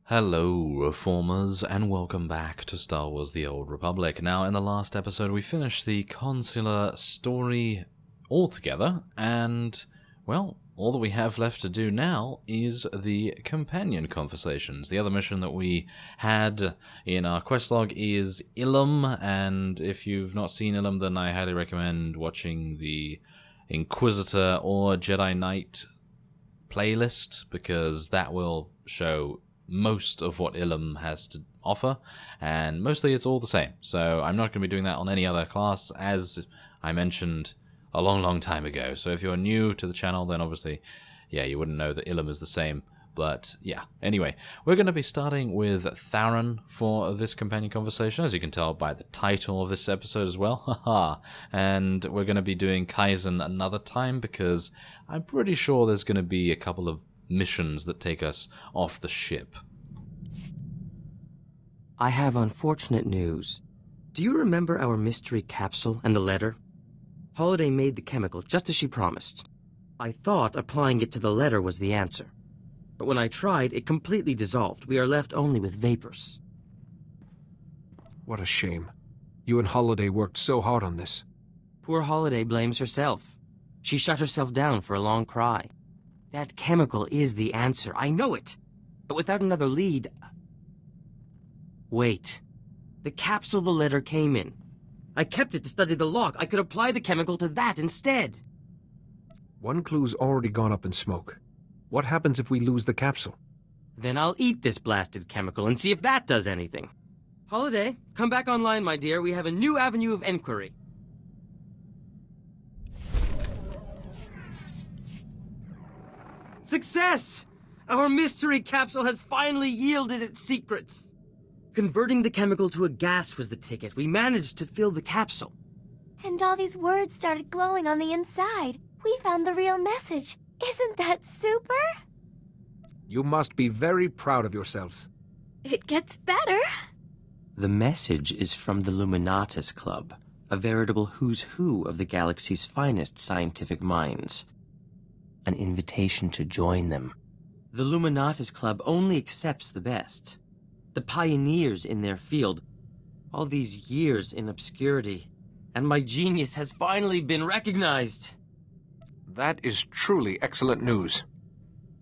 Hello, Reformers, and welcome back to Star Wars The Old Republic. Now, in the last episode, we finished the Consular story altogether, and, well, all that we have left to do now is the companion conversations. The other mission that we had in our quest log is Ilum, and if you've not seen Ilum, then I highly recommend watching the Inquisitor or Jedi Knight playlist, because that will show most of what Ilum has to offer, and mostly it's all the same. So I'm not going to be doing that on any other class, as I mentioned a long time ago. So if you're new to the channel, then obviously, yeah, you wouldn't know that Ilum is the same. But yeah, anyway, we're going to be starting with THARAN for this companion conversation, as you can tell by the title of this episode as well. Haha. And we're going to be doing Kaizen another time, because I'm pretty sure there's going to be a couple of missions that take us off the ship. I have unfortunate news. Do you remember our mystery capsule and the letter? Holiday made the chemical just as she promised. I thought applying it to the letter was the answer. But when I tried, it completely dissolved. We are left only with vapors. What a shame. You and Holiday worked so hard on this. Poor Holiday blames herself. She shut herself down for a long cry. That chemical is the answer. I know it. But without another lead... Wait. The capsule the letter came in. I kept it to study the log. I could apply the chemical to that instead. One clue's already gone up in smoke. What happens if we lose the capsule? Then I'll eat this blasted chemical and see if that does anything. Holiday, come back online, my dear. We have a new avenue of inquiry. Success! Our mystery capsule has finally yielded its secrets. Converting the chemical to a gas was the ticket. We managed to fill the capsule. And all these words started glowing on the inside. We found the real message. Isn't that super? You must be very proud of yourselves. It gets better. The message is from the Luminatus Club, a veritable who's who of the galaxy's finest scientific minds. An invitation to join them. The Luminatus Club only accepts the best. The pioneers in their field. All these years in obscurity. And my genius has finally been recognized. That is truly excellent news.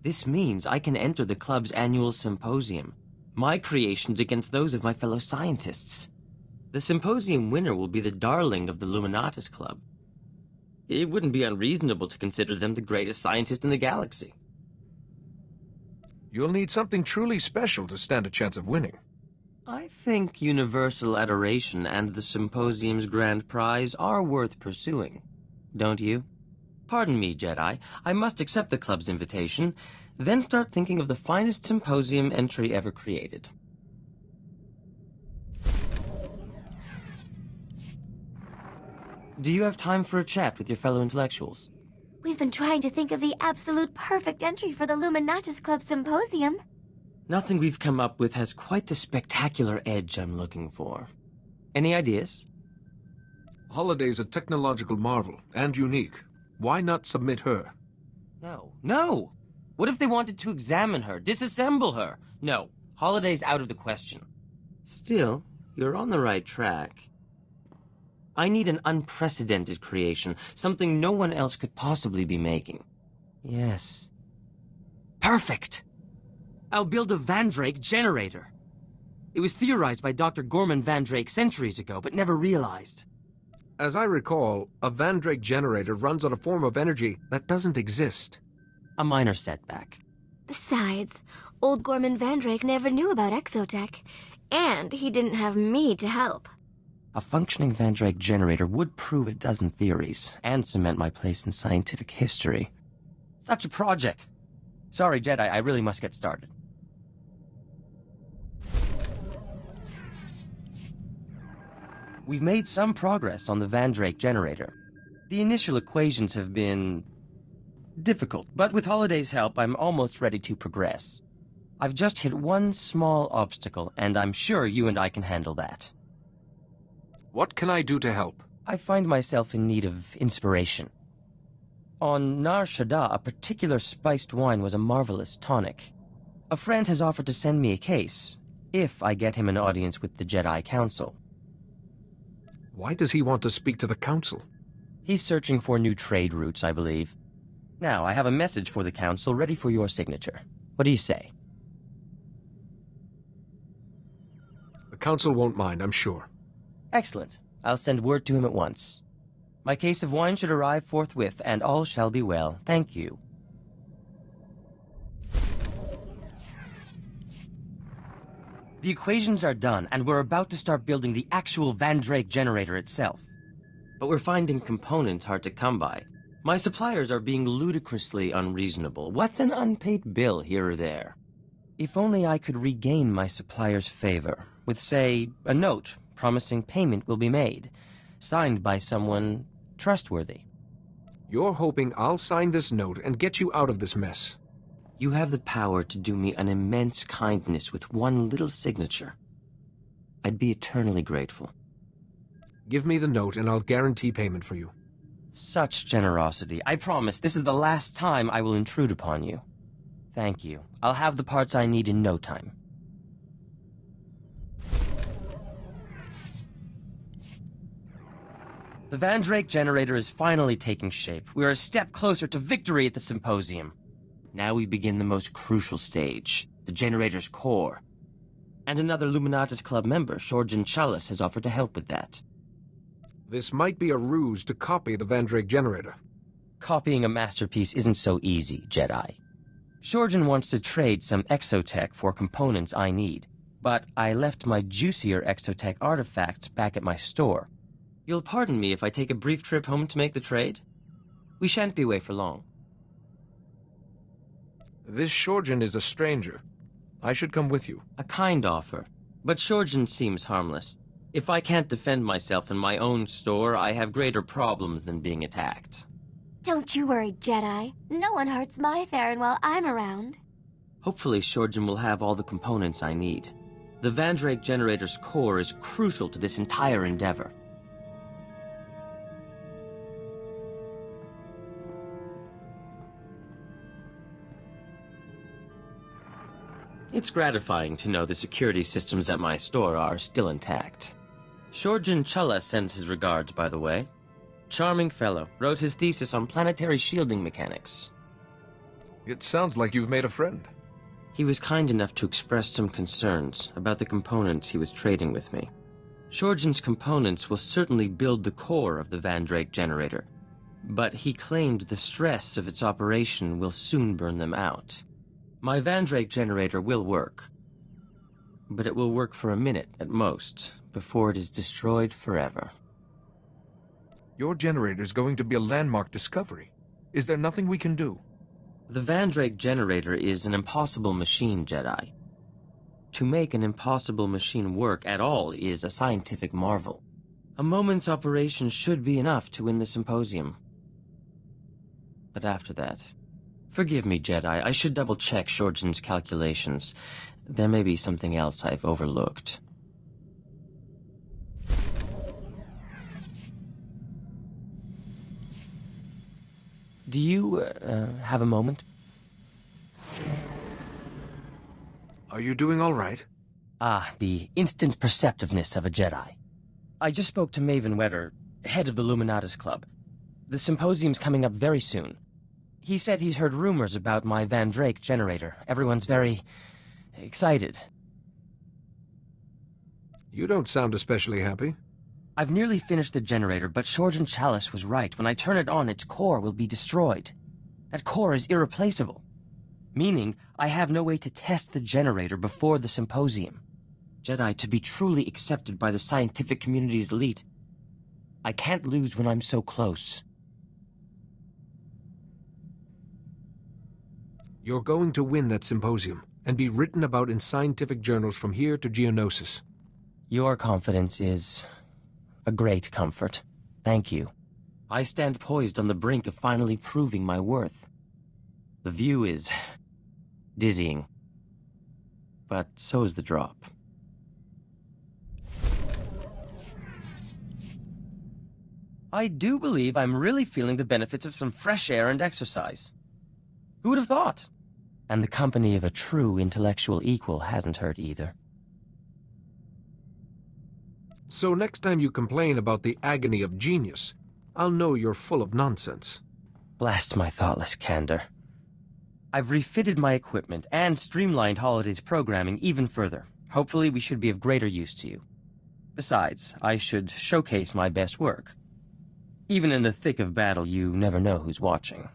This means I can enter the club's annual symposium. My creations against those of my fellow scientists. The symposium winner will be the darling of the Luminatus Club. It wouldn't be unreasonable to consider them the greatest scientist in the galaxy. You'll need something truly special to stand a chance of winning. I think universal adoration and the symposium's grand prize are worth pursuing. Don't you? Pardon me, Jedi. I must accept the club's invitation, then start thinking of the finest symposium entry ever created. Do you have time for a chat with your fellow intellectuals? We've been trying to think of the absolute perfect entry for the Luminatus Club Symposium. Nothing we've come up with has quite the spectacular edge I'm looking for. Any ideas? Holiday's a technological marvel, and unique. Why not submit her? No! What if they wanted to examine her, disassemble her? No, Holiday's out of the question. Still, you're on the right track. I need an unprecedented creation, something no one else could possibly be making. Yes. Perfect! I'll build a Vandre generator. It was theorized by Dr. Gorman Vandre centuries ago, but never realized. As I recall, a Vandre generator runs on a form of energy that doesn't exist. A minor setback. Besides, old Gorman Vandrake never knew about exotech, and he didn't have me to help. A functioning Vandre generator would prove a dozen theories, and cement my place in scientific history. Such a project! Sorry, Jedi, I really must get started. We've made some progress on the Vandrake generator. The initial equations have been difficult, but with Holiday's help, I'm almost ready to progress. I've just hit one small obstacle, and I'm sure you and I can handle that. What can I do to help? I find myself in need of inspiration. On Nar Shaddaa, a particular spiced wine was a marvelous tonic. A friend has offered to send me a case, if I get him an audience with the Jedi Council. Why does he want to speak to the Council? He's searching for new trade routes, I believe. Now, I have a message for the Council ready for your signature. What do you say? The Council won't mind, I'm sure. Excellent. I'll send word to him at once. My case of wine should arrive forthwith, and all shall be well. Thank you. The equations are done, and we're about to start building the actual Vandre generator itself. But we're finding components hard to come by. My suppliers are being ludicrously unreasonable. What's an unpaid bill here or there? If only I could regain my supplier's favor, with, say, a note promising payment will be made, signed by someone trustworthy. You're hoping I'll sign this note and get you out of this mess. You have the power to do me an immense kindness with one little signature. I'd be eternally grateful. Give me the note and I'll guarantee payment for you. Such generosity. I promise this is the last time I will intrude upon you. Thank you. I'll have the parts I need in no time. The Vandre generator is finally taking shape. We are a step closer to victory at the symposium. Now we begin the most crucial stage, the generator's core. And another Luminatus Club member, Shorjan Chalice, has offered to help with that. This might be a ruse to copy the Vandre generator. Copying a masterpiece isn't so easy, Jedi. Shorjan wants to trade some exotech for components I need, but I left my juicier exotech artifacts back at my store. You'll pardon me if I take a brief trip home to make the trade? We shan't be away for long. This Shorjan is a stranger. I should come with you. A kind offer, but Shorjan seems harmless. If I can't defend myself in my own store, I have greater problems than being attacked. Don't you worry, Jedi. No one hurts my THARAN while I'm around. Hopefully Shorjan will have all the components I need. The Vandre generator's core is crucial to this entire endeavor. It's gratifying to know the security systems at my store are still intact. Shorjan Chalice sends his regards, by the way. Charming fellow, wrote his thesis on planetary shielding mechanics. It sounds like you've made a friend. He was kind enough to express some concerns about the components he was trading with me. Shorjan's components will certainly build the core of the Vandre generator, but he claimed the stress of its operation will soon burn them out. My Vandre generator will work, but it will work for a minute at most, before it is destroyed forever. Your generator's going to be a landmark discovery. Is there nothing we can do? The Vandre generator is an impossible machine, Jedi. To make an impossible machine work at all is a scientific marvel. A moment's operation should be enough to win the symposium. But after that... Forgive me, Jedi. I should double-check Shorjan's calculations. There may be something else I've overlooked. Do you, have a moment? Are you doing all right? Ah, the instant perceptiveness of a Jedi. I just spoke to Maven Wetter, head of the Luminatus Club. The symposium's coming up very soon. He said he's heard rumors about my Vandre generator. Everyone's very... excited. You don't sound especially happy. I've nearly finished the generator, but Shorjan Chalice was right. When I turn it on, its core will be destroyed. That core is irreplaceable. Meaning, I have no way to test the generator before the symposium. Jedi, to be truly accepted by the scientific community's elite, I can't lose when I'm so close. You're going to win that symposium, and be written about in scientific journals from here to Geonosis. Your confidence is a great comfort. Thank you. I stand poised on the brink of finally proving my worth. The view is dizzying, but so is the drop. I do believe I'm really feeling the benefits of some fresh air and exercise. Who would have thought? And the company of a true intellectual equal hasn't hurt either. So next time you complain about the agony of genius, I'll know you're full of nonsense. Blast my thoughtless candor. I've refitted my equipment and streamlined Holiday's programming even further. Hopefully we should be of greater use to you. Besides, I should showcase my best work. Even in the thick of battle, you never know who's watching.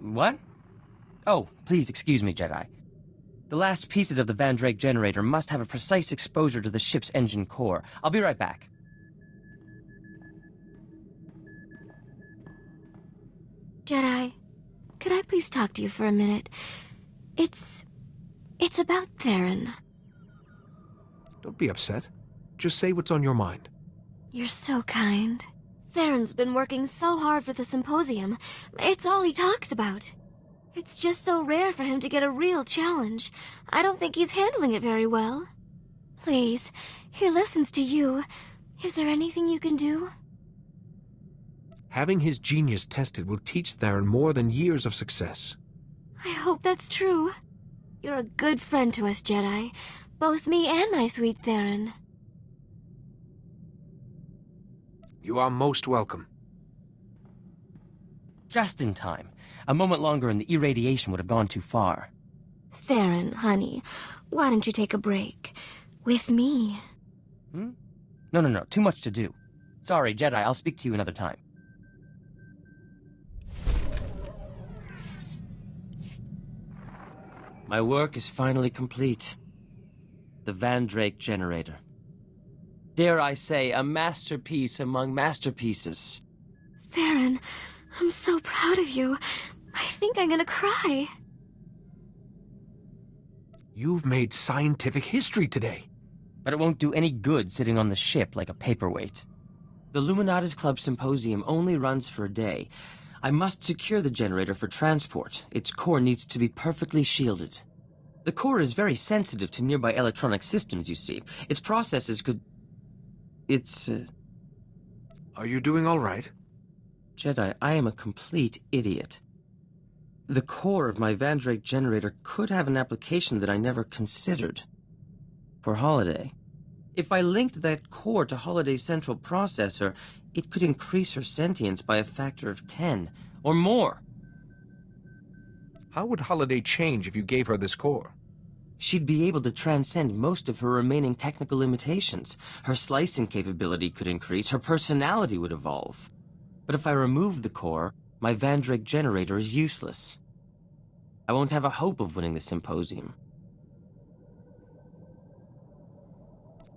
What? Oh, please excuse me, Jedi. The last pieces of the Vandre generator must have a precise exposure to the ship's engine core. I'll be right back. Jedi, could I please talk to you for a minute? It's about THARAN. Don't be upset. Just say what's on your mind. You're so kind. THARAN's been working so hard for the symposium. It's all he talks about. It's just so rare for him to get a real challenge. I don't think he's handling it very well. Please, he listens to you. Is there anything you can do? Having his genius tested will teach THARAN more than years of success. I hope that's true. You're a good friend to us, Jedi. Both me and my sweet THARAN. You are most welcome. Just in time. A moment longer and the irradiation would have gone too far. THARAN, honey, why don't you take a break? With me. No. Too much to do. Sorry, Jedi. I'll speak to you another time. My work is finally complete. The Vandre generator. Dare I say, a masterpiece among masterpieces. THARAN, I'm so proud of you. I think I'm gonna cry. You've made scientific history today. But it won't do any good sitting on the ship like a paperweight. The Luminatis Club Symposium only runs for a day. I must secure the generator for transport. Its core needs to be perfectly shielded. The core is very sensitive to nearby electronic systems, you see. Its processes could... Are you doing all right? Jedi, I am a complete idiot. The core of my Vandre generator could have an application that I never considered. For Holiday. If I linked that core to Holiday's central processor, it could increase her sentience by a factor of 10, or more. How would Holiday change if you gave her this core? She'd be able to transcend most of her remaining technical limitations. Her slicing capability could increase, her personality would evolve. But if I remove the core, my Vandre generator is useless. I won't have a hope of winning the symposium.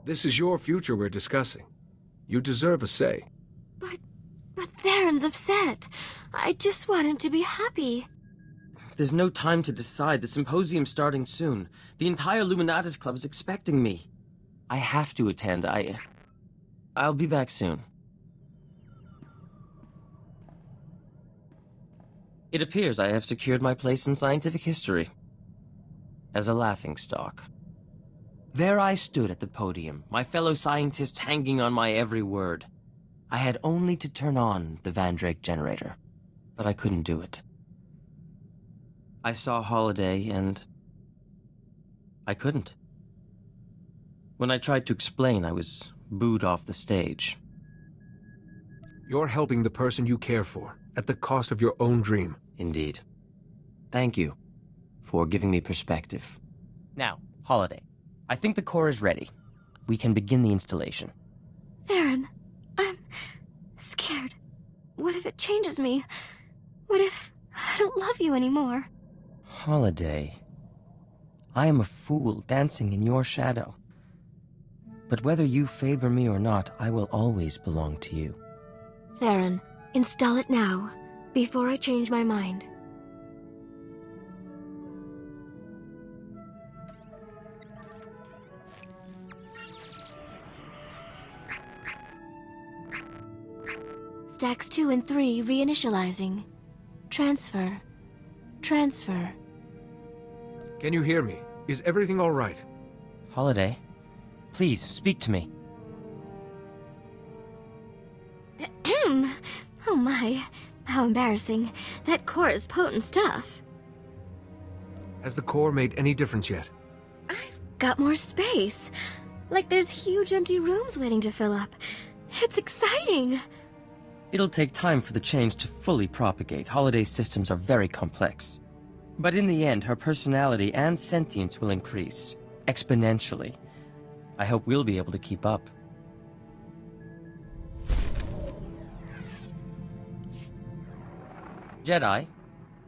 This is your future we're discussing. You deserve a say. But THARAN's upset. I just want him to be happy. There's no time to decide. The symposium's starting soon. The entire Luminatis Club is expecting me. I have to attend. I'll be back soon. It appears I have secured my place in scientific history. As a laughingstock. There I stood at the podium, my fellow scientists hanging on my every word. I had only to turn on the Vandre generator, but I couldn't do it. I saw Holiday, and I couldn't. When I tried to explain, I was booed off the stage. You're helping the person you care for, at the cost of your own dream. Indeed. Thank you for giving me perspective. Now, Holiday, I think the core is ready. We can begin the installation. THARAN, I'm scared. What if it changes me? What if I don't love you anymore? Holiday, I am a fool dancing in your shadow. But whether you favor me or not, I will always belong to you. THARAN, install it now, before I change my mind. Stacks 2 and 3 reinitializing. Transfer. Transfer. Can you hear me? Is everything all right? Holiday, please, speak to me. Oh my, how embarrassing. That core is potent stuff. Has the core made any difference yet? I've got more space. Like there's huge empty rooms waiting to fill up. It's exciting. It'll take time for the change to fully propagate. Holiday's systems are very complex. But in the end, her personality and sentience will increase. Exponentially. I hope we'll be able to keep up. Jedi,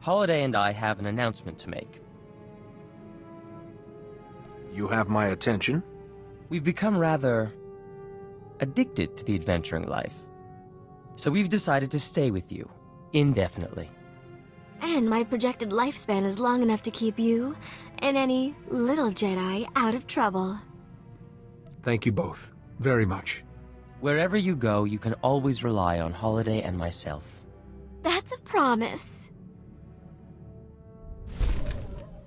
Holiday and I have an announcement to make. You have my attention. We've become rather addicted to the adventuring life. So we've decided to stay with you, indefinitely. And my projected lifespan is long enough to keep you and any little Jedi out of trouble. Thank you both, very much. Wherever you go, you can always rely on Holiday and myself. That's a promise.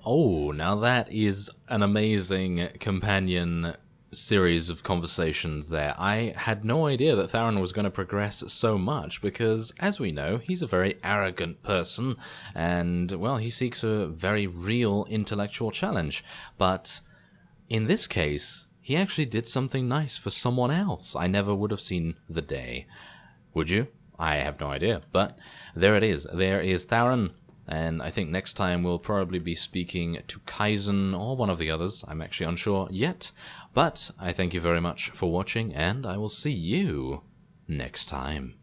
Oh, now that is an amazing companion series of conversations there. I had no idea that THARAN was going to progress so much because, as we know, he's a very arrogant person and, well, he seeks a very real intellectual challenge. But in this case, he actually did something nice for someone else. I never would have seen the day. Would you? I have no idea. But there it is. There is THARAN. And I think next time we'll probably be speaking to Kaizen or one of the others. I'm actually unsure yet. But I thank you very much for watching, and I will see you next time.